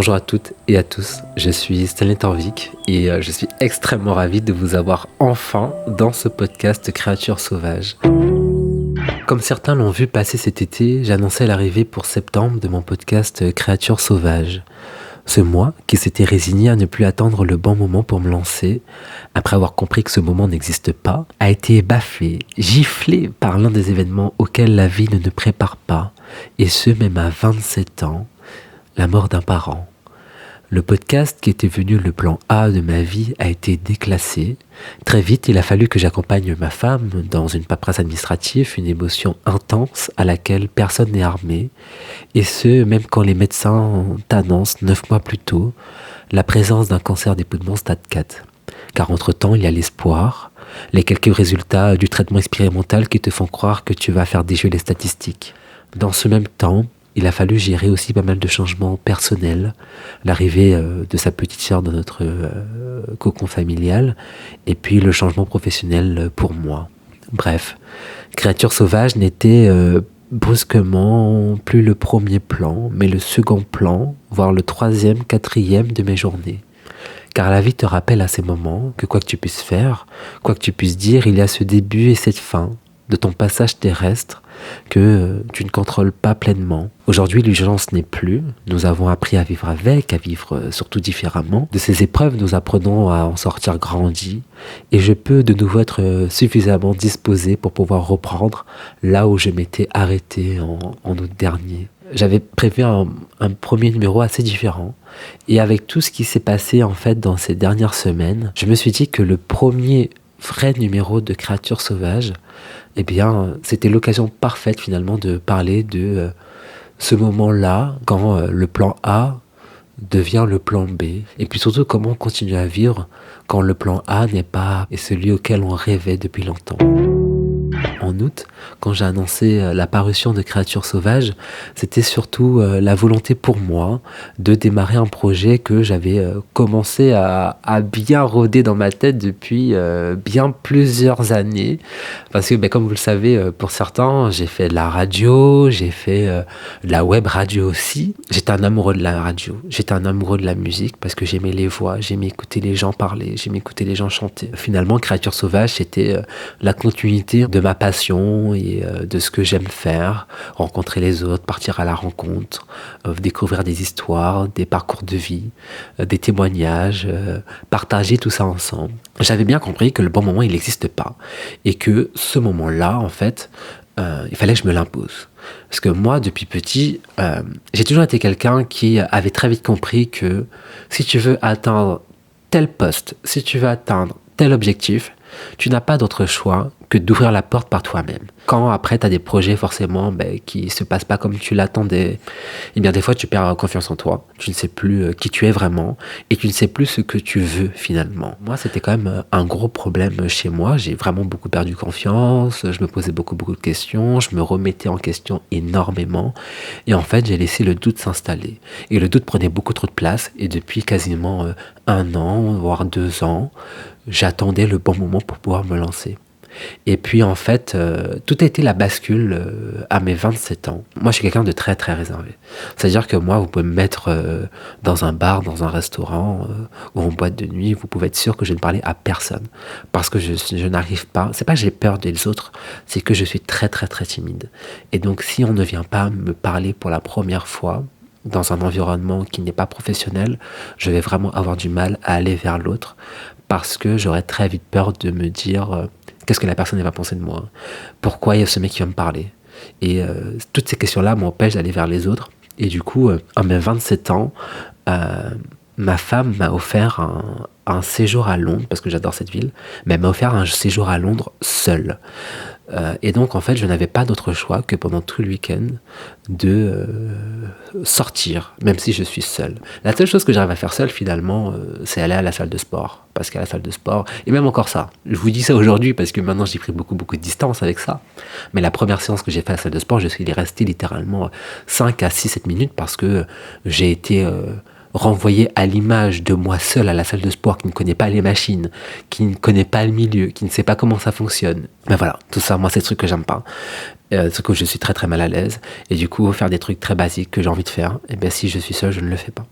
Bonjour à toutes et à tous, je suis Stanley Torvik et je suis extrêmement ravi de vous avoir enfin dans ce podcast Créatures Sauvages. Comme certains l'ont vu passer cet été, j'annonçais l'arrivée pour septembre de mon podcast Créatures Sauvages. Ce moi, qui s'était résigné à ne plus attendre le bon moment pour me lancer, après avoir compris que ce moment n'existe pas, a été bafoué, giflé par l'un des événements auxquels la vie ne nous prépare pas, et ce même à 27 ans, la mort d'un parent. Le podcast qui était venu le plan A de ma vie a été déclassé. Très vite, il a fallu que j'accompagne ma femme dans une paperasse administrative, une émotion intense à laquelle personne n'est armé. Et ce, même quand les médecins t'annoncent 9 mois plus tôt la présence d'un cancer des poumons stade 4. Car entre-temps, il y a l'espoir, les quelques résultats du traitement expérimental qui te font croire que tu vas faire déjouer les statistiques. Dans ce même temps, il a fallu gérer aussi pas mal de changements personnels, l'arrivée de sa petite sœur dans notre cocon familial, et puis le changement professionnel pour moi. Bref, Créatures Sauvages n'était brusquement plus le premier plan, mais le second plan, voire le troisième, quatrième de mes journées. Car la vie te rappelle à ces moments que quoi que tu puisses faire, quoi que tu puisses dire, il y a ce début et cette fin de ton passage terrestre que tu ne contrôles pas pleinement. Aujourd'hui, l'urgence n'est plus. Nous avons appris à vivre avec, à vivre surtout différemment. De ces épreuves, nous apprenons à en sortir grandis. Et je peux de nouveau être suffisamment disposé pour pouvoir reprendre là où je m'étais arrêté en août dernier. J'avais prévu un premier numéro assez différent. Et avec tout ce qui s'est passé en fait dans ces dernières semaines, je me suis dit que le premier vrai numéro de Créatures Sauvages, eh bien, c'était l'occasion parfaite finalement de parler de ce moment-là, quand le plan A devient le plan B. Et puis surtout, comment continuer à vivre quand le plan A n'est pas celui auquel on rêvait depuis longtemps. En août, quand j'ai annoncé la parution de Créatures Sauvages, c'était surtout la volonté pour moi de démarrer un projet que j'avais commencé à bien rôder dans ma tête depuis bien plusieurs années. Parce que, comme vous le savez, pour certains, j'ai fait de la radio, j'ai fait de la web radio aussi. J'étais un amoureux de la radio, j'étais un amoureux de la musique parce que j'aimais les voix, j'aimais écouter les gens parler, j'aimais écouter les gens chanter. Finalement, Créatures Sauvages, c'était la continuité de ma passion et de ce que j'aime faire, rencontrer les autres, partir à la rencontre, découvrir des histoires, des parcours de vie, des témoignages, partager tout ça ensemble. J'avais bien compris que le bon moment, il n'existe pas et que ce moment-là, en fait, il fallait que je me l'impose. Parce que moi, depuis petit, j'ai toujours été quelqu'un qui avait très vite compris que si tu veux atteindre tel poste, si tu veux atteindre tel objectif, tu n'as pas d'autre choix que d'ouvrir la porte par toi-même. Quand après tu as des projets forcément qui se passent pas comme tu l'attendais, eh bien des fois tu perds confiance en toi, tu ne sais plus qui tu es vraiment et tu ne sais plus ce que tu veux finalement. Moi c'était quand même un gros problème chez moi, j'ai vraiment beaucoup perdu confiance, je me posais beaucoup de questions, je me remettais en question énormément et en fait j'ai laissé le doute s'installer. Et le doute prenait beaucoup trop de place et depuis quasiment 1 an, voire 2 ans, j'attendais le bon moment pour pouvoir me lancer. Et puis en fait, tout a été la bascule à mes 27 ans. Moi je suis quelqu'un de très très réservé. C'est-à-dire que moi vous pouvez me mettre dans un bar, dans un restaurant ou en boîte de nuit, vous pouvez être sûr que je ne parlais à personne. Parce que je n'arrive pas, c'est pas que j'ai peur des autres, c'est que je suis très très très timide. Et donc si on ne vient pas me parler pour la première fois, dans un environnement qui n'est pas professionnel, je vais vraiment avoir du mal à aller vers l'autre parce que j'aurais très vite peur de me dire qu'est-ce que la personne va penser de moi, pourquoi il y a ce mec qui va me parler. Et toutes ces questions-là m'empêchent d'aller vers les autres. Et du coup, à mes 27 ans, ma femme m'a offert un séjour à Londres, parce que j'adore cette ville, mais elle m'a offert un séjour à Londres seule. Et donc en fait je n'avais pas d'autre choix que pendant tout le week-end de sortir, même si je suis seul. La seule chose que j'arrive à faire seul finalement, c'est aller à la salle de sport. Parce qu'à la salle de sport, et même encore ça, je vous dis ça aujourd'hui parce que maintenant j'ai pris beaucoup de distance avec ça. Mais la première séance que j'ai fait à la salle de sport, je suis resté littéralement 5 à 6-7 minutes parce que j'ai été renvoyer à l'image de moi seul à la salle de sport, qui ne connaît pas les machines, qui ne connaît pas le milieu, qui ne sait pas comment ça fonctionne. Mais voilà, tout ça, moi, c'est des trucs que j'aime pas. Des trucs où je suis très très mal à l'aise. Et du coup, faire des trucs très basiques que j'ai envie de faire, et bien si je suis seul, je ne le fais pas.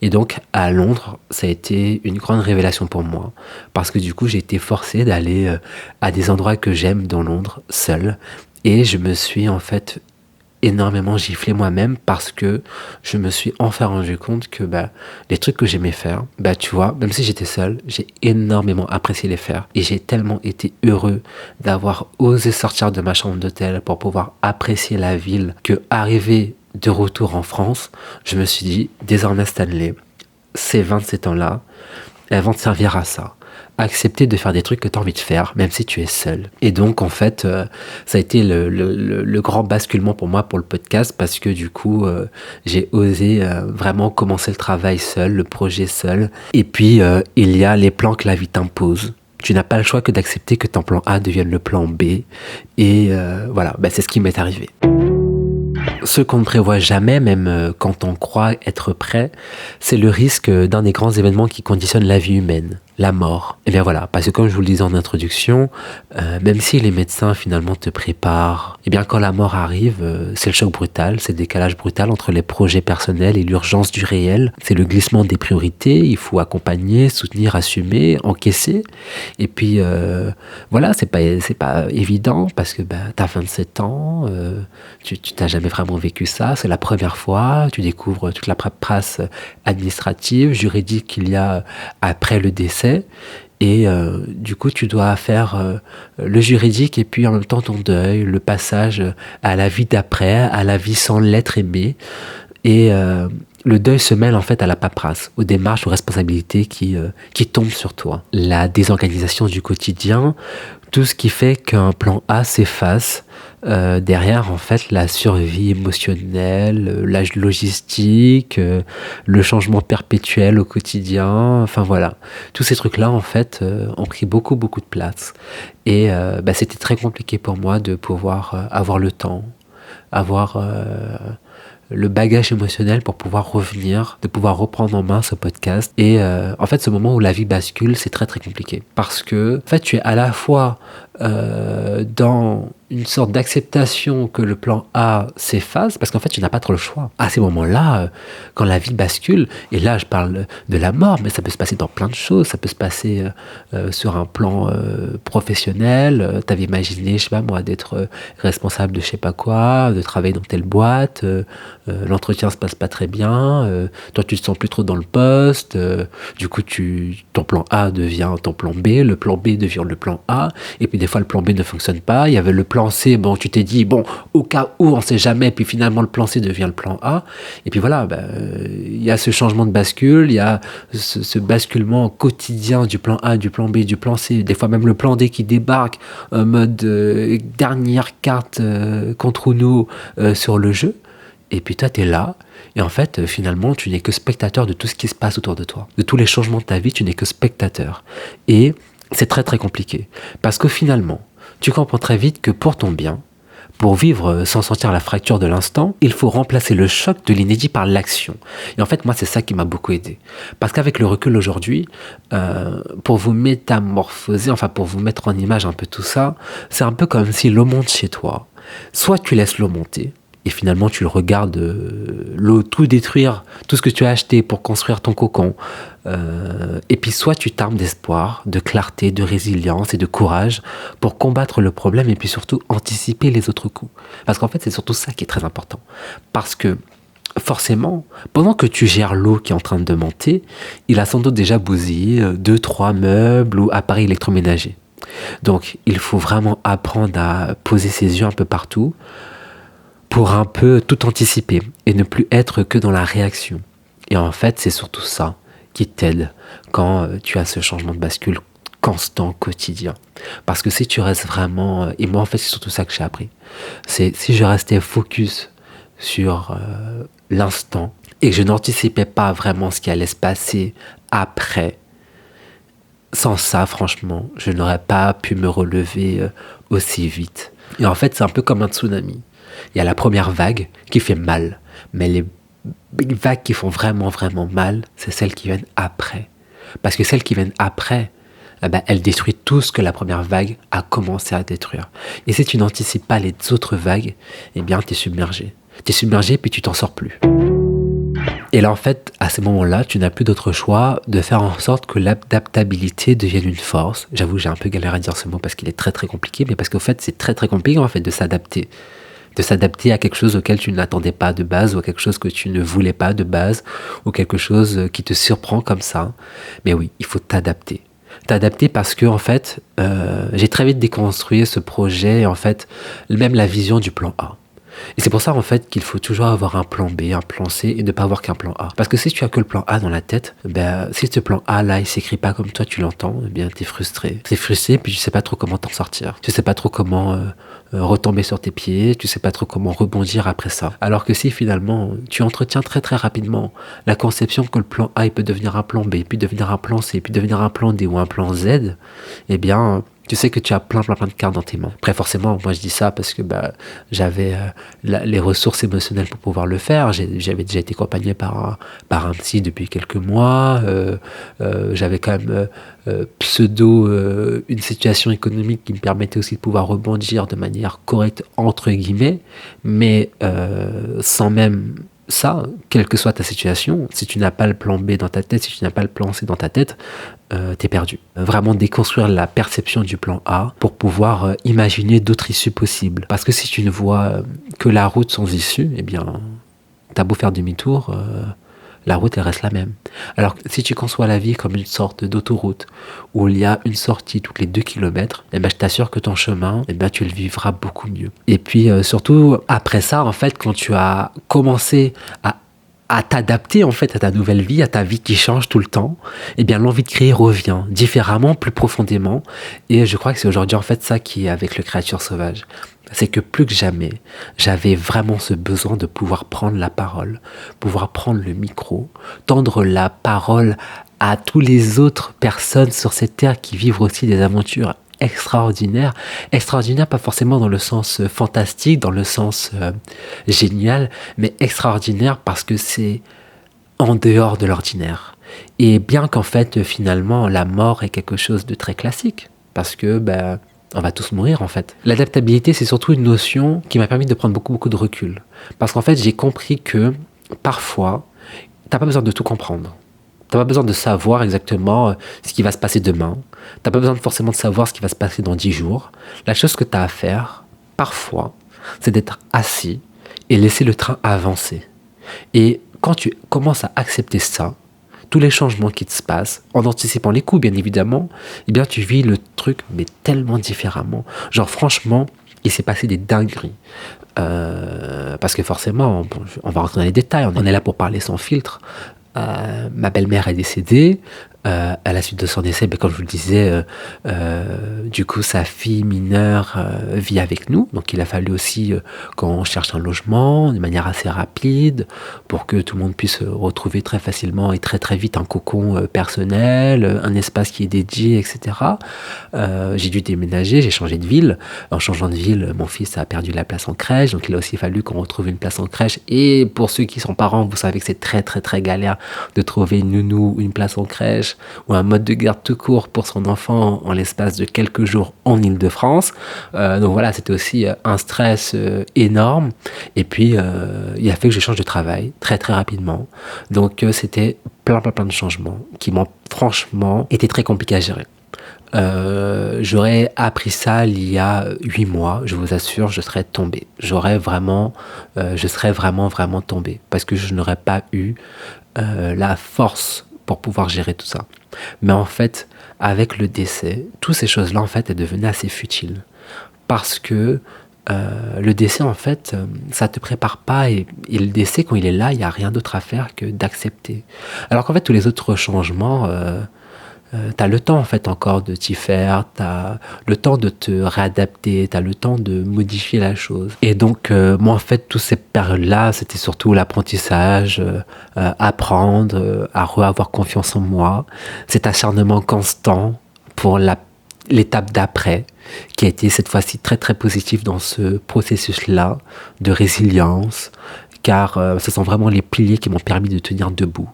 Et donc, à Londres, ça a été une grande révélation pour moi. Parce que du coup, j'ai été forcé d'aller à des endroits que j'aime dans Londres, seul. Et je me suis en fait énormément giflé moi-même parce que je me suis enfin rendu compte que les trucs que j'aimais faire, tu vois, même si j'étais seul, j'ai énormément apprécié les faire et j'ai tellement été heureux d'avoir osé sortir de ma chambre d'hôtel pour pouvoir apprécier la ville que arrivé de retour en France, je me suis dit désormais Stanley, ces 27 ans-là, elles vont te servir à ça. Accepter de faire des trucs que tu as envie de faire, même si tu es seul. Et donc, en fait, ça a été le grand basculement pour moi pour le podcast parce que du coup, j'ai osé vraiment commencer le travail seul, le projet seul. Et puis, il y a les plans que la vie t'impose. Tu n'as pas le choix que d'accepter que ton plan A devienne le plan B. Et voilà, c'est ce qui m'est arrivé. Ce qu'on ne prévoit jamais, même quand on croit être prêt, c'est le risque d'un des grands événements qui conditionnent la vie humaine, la mort. Et bien voilà, parce que comme je vous le disais en introduction, même si les médecins finalement te préparent, et bien quand la mort arrive, c'est le choc brutal, c'est le décalage brutal entre les projets personnels et l'urgence du réel. C'est le glissement des priorités, il faut accompagner, soutenir, assumer, encaisser. Et puis voilà, c'est pas évident parce que t'as 27 ans, tu t'as jamais vraiment vécu ça, c'est la première fois, tu découvres toute la paperasse administrative, juridique qu'il y a après le décès, et du coup tu dois faire le juridique et puis en même temps ton deuil, le passage à la vie d'après, à la vie sans l'être aimé, et le deuil se mêle en fait à la paperasse, aux démarches, aux responsabilités qui tombent sur toi. La désorganisation du quotidien, tout ce qui fait qu'un plan A s'efface, derrière en fait la survie émotionnelle, la logistique, le changement perpétuel au quotidien, enfin voilà. Tous ces trucs-là en fait ont pris beaucoup de place. Et c'était très compliqué pour moi de pouvoir avoir le temps, avoir le bagage émotionnel pour pouvoir revenir, de pouvoir reprendre en main ce podcast. Et en fait, ce moment où la vie bascule, c'est très très compliqué. Parce que, en fait, tu es à la fois dans une sorte d'acceptation que le plan A s'efface, parce qu'en fait, tu n'as pas trop le choix. À ces moments-là, quand la vie bascule, et là, je parle de la mort, mais ça peut se passer dans plein de choses. Ça peut se passer sur un plan professionnel. T'avais imaginé, je sais pas moi, d'être responsable de je sais pas quoi, de travailler dans telle boîte, l'entretien se passe pas très bien, toi tu te sens plus trop dans le poste, du coup ton plan A devient ton plan B, le plan B devient le plan A, et puis des fois le plan B ne fonctionne pas, il y avait le plan C, bon tu t'es dit bon au cas où on sait jamais, puis finalement le plan C devient le plan A, et puis voilà, il y a ce changement de bascule, il y a ce basculement quotidien du plan A, du plan B, du plan C, des fois même le plan D qui débarque en mode dernière carte contre Uno sur le jeu. Et puis toi, t'es là, et en fait, finalement, tu n'es que spectateur de tout ce qui se passe autour de toi. De tous les changements de ta vie, tu n'es que spectateur. Et c'est très très compliqué. Parce que finalement, tu comprends très vite que pour ton bien, pour vivre sans sentir la fracture de l'instant, il faut remplacer le choc de l'inédit par l'action. Et en fait, moi, c'est ça qui m'a beaucoup aidé. Parce qu'avec le recul aujourd'hui, pour vous métamorphoser, enfin pour vous mettre en image un peu tout ça, c'est un peu comme si l'eau monte chez toi. Soit tu laisses l'eau monter, et finalement tu le regardes l'eau tout détruire, tout ce que tu as acheté pour construire ton cocon, et puis soit tu t'armes d'espoir, de clarté, de résilience et de courage pour combattre le problème et puis surtout anticiper les autres coups, parce qu'en fait c'est surtout ça qui est très important, parce que forcément, pendant que tu gères l'eau qui est en train de monter, il a sans doute déjà bousillé 2-3 meubles ou appareils électroménagers. Donc il faut vraiment apprendre à poser ses yeux un peu partout pour un peu tout anticiper et ne plus être que dans la réaction. Et en fait, c'est surtout ça qui t'aide quand tu as ce changement de bascule constant, quotidien. Parce que si tu restes vraiment... Et moi, en fait, c'est surtout ça que j'ai appris. C'est si je restais focus sur l'instant et que je n'anticipais pas vraiment ce qui allait se passer après, sans ça, franchement, je n'aurais pas pu me relever aussi vite. Et en fait, c'est un peu comme un tsunami. Il y a la première vague qui fait mal, mais elle est vagues qui font vraiment, vraiment mal, c'est celles qui viennent après. Parce que celles qui viennent après, elles détruisent tout ce que la première vague a commencé à détruire. Et si tu n'anticipes pas les autres vagues, eh bien, tu es submergé. Tu es submergé, puis tu t'en sors plus. Et là, en fait, à ce moment-là, tu n'as plus d'autre choix de faire en sorte que l'adaptabilité devienne une force. J'avoue, j'ai un peu galéré à dire ce mot parce qu'il est très, très compliqué, mais parce qu'au fait, c'est très, très compliqué, en fait, de s'adapter. De s'adapter à quelque chose auquel tu n'attendais pas de base, ou à quelque chose que tu ne voulais pas de base, ou quelque chose qui te surprend comme ça. Mais oui, il faut t'adapter. T'adapter parce que, en fait, j'ai très vite déconstruit ce projet, en fait, même la vision du plan A. Et c'est pour ça, en fait, qu'il faut toujours avoir un plan B, un plan C, et ne pas avoir qu'un plan A. Parce que si tu as que le plan A dans la tête, si ce plan A, là, il s'écrit pas comme toi, tu l'entends, t'es frustré. T'es frustré, puis tu sais pas trop comment t'en sortir. Tu sais pas trop comment retomber sur tes pieds, tu sais pas trop comment rebondir après ça. Alors que si, finalement, tu entretiens très, très rapidement la conception que le plan A, il peut devenir un plan B, puis devenir un plan C, puis devenir un plan D ou un plan Z, tu sais que tu as plein de cartes dans tes mains. Après, forcément, moi je dis ça parce que j'avais les ressources émotionnelles pour pouvoir le faire. J'avais déjà été accompagné par un psy depuis quelques mois. J'avais quand même une situation économique qui me permettait aussi de pouvoir rebondir de manière correcte, entre guillemets, mais sans même ça, quelle que soit ta situation, si tu n'as pas le plan B dans ta tête, si tu n'as pas le plan C dans ta tête, t'es perdu. Vraiment déconstruire la perception du plan A pour pouvoir imaginer d'autres issues possibles. Parce que si tu ne vois que la route sans issue, eh bien, t'as beau faire demi-tour, la route elle reste la même. Alors si tu conçois la vie comme une sorte d'autoroute où il y a une sortie toutes les 2 kilomètres, je t'assure que ton chemin, tu le vivras beaucoup mieux. Et puis surtout après ça, en fait, quand tu as commencé à t'adapter en fait à ta nouvelle vie, à ta vie qui change tout le temps, l'envie de créer revient différemment, plus profondément. Et je crois que c'est aujourd'hui en fait ça qui est avec le Créatures Sauvages. C'est que plus que jamais, j'avais vraiment ce besoin de pouvoir prendre la parole, pouvoir prendre le micro, tendre la parole à toutes les autres personnes sur cette terre qui vivent aussi des aventures extraordinaires pas forcément dans le sens fantastique, dans le sens génial, mais extraordinaire parce que c'est en dehors de l'ordinaire. Et bien qu'en fait, finalement, la mort est quelque chose de très classique, parce que on va tous mourir en fait. L'adaptabilité, c'est surtout une notion qui m'a permis de prendre beaucoup de recul. Parce qu'en fait, j'ai compris que parfois, t'as pas besoin de tout comprendre. T'as pas besoin de savoir exactement ce qui va se passer demain. T'as pas besoin forcément de savoir ce qui va se passer dans 10 jours. La chose que t'as à faire, parfois, c'est d'être assis et laisser le train avancer. Et quand tu commences à accepter ça, tous les changements qui se passent, en anticipant les coups bien évidemment, tu vis le truc mais tellement différemment. Genre franchement, il s'est passé des dingueries. Parce que forcément, on va rentrer dans les détails, on est là pour parler sans filtre. Ma belle-mère est décédée. À la suite de son décès, comme je vous le disais, du coup sa fille mineure vit avec nous, donc il a fallu aussi qu'on cherche un logement de manière assez rapide pour que tout le monde puisse retrouver très facilement et très très vite un cocon personnel, un espace qui est dédié, etc. J'ai dû déménager, j'ai changé de ville. En changeant de ville, mon fils a perdu la place en crèche, donc il a aussi fallu qu'on retrouve une place en crèche. Et pour ceux qui sont parents, vous savez que c'est très très très galère de trouver une nounou, une place en crèche ou un mode de garde tout court pour son enfant en l'espace de quelques jours en Île-de-France. Donc voilà, c'était aussi un stress énorme. Et puis, il a fait que je change de travail très très rapidement. Donc c'était plein de changements qui m'ont franchement été très compliqués à gérer. J'aurais appris ça il y a 8 mois, je vous assure, je serais tombé. Je serais vraiment tombé parce que je n'aurais pas eu la force pour pouvoir gérer tout ça. Mais en fait, avec le décès, toutes ces choses-là, en fait, elles devenaient assez futiles. Parce que le décès, en fait, ça te prépare pas. Et le décès, quand il est là, il n'y a rien d'autre à faire que d'accepter. Alors qu'en fait, tous les autres changements... t'as le temps en fait encore de t'y faire, t'as le temps de te réadapter, t'as le temps de modifier la chose. Et donc moi en fait toutes ces périodes-là, c'était surtout l'apprentissage, apprendre à avoir confiance en moi, cet acharnement constant pour l'étape d'après, qui a été cette fois-ci très très positif dans ce processus-là de résilience, car ce sont vraiment les piliers qui m'ont permis de tenir debout.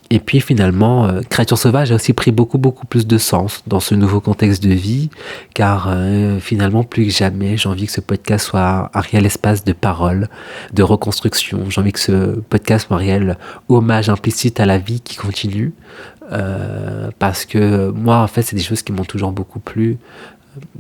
Et puis finalement, Créature sauvage a aussi pris beaucoup plus de sens dans ce nouveau contexte de vie, car finalement, plus que jamais, j'ai envie que ce podcast soit un réel espace de parole, de reconstruction. J'ai envie que ce podcast soit un réel hommage implicite à la vie qui continue, parce que moi, en fait, c'est des choses qui m'ont toujours beaucoup plu,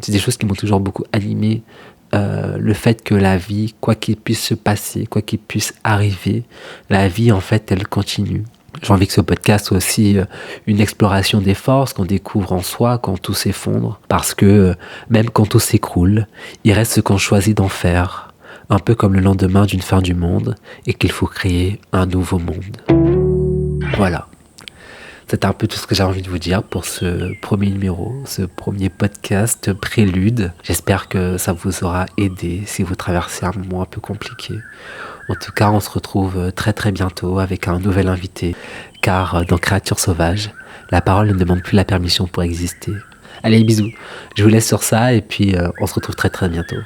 c'est des choses qui m'ont toujours beaucoup animé. Le fait que la vie, quoi qu'il puisse se passer, quoi qu'il puisse arriver, la vie, en fait, elle continue. J'ai envie que ce podcast soit aussi une exploration des forces qu'on découvre en soi quand tout s'effondre. Parce que même quand tout s'écroule, il reste ce qu'on choisit d'en faire. Un peu comme le lendemain d'une fin du monde et qu'il faut créer un nouveau monde. Voilà. C'est un peu tout ce que j'ai envie de vous dire pour ce premier numéro, ce premier podcast prélude. J'espère que ça vous aura aidé si vous traversez un moment un peu compliqué. En tout cas, on se retrouve très bientôt avec un nouvel invité, car dans Créature sauvage, la parole ne demande plus la permission pour exister. Allez, bisous. Je vous laisse sur ça et puis on se retrouve très bientôt.